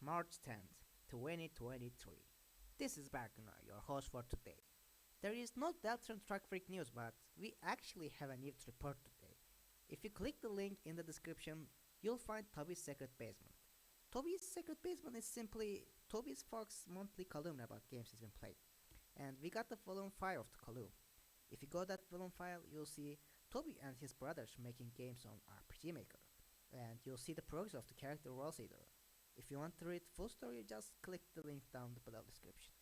March 10th, 2023. This is Bergner, your host for today. There is no Deltarune Track Freak news, but we actually have a news report today. If you click the link in the description, you'll find Toby's Secret Basement. Toby's Secret Basement is simply Toby's Fox monthly column about games he's been playing. And we got the volume file of the column. If you go that volume file, you'll see Toby and his brothers making games on RPG Maker. And you'll see the progress of the character Rose Eater. If you want to read full story, just click the link down below description.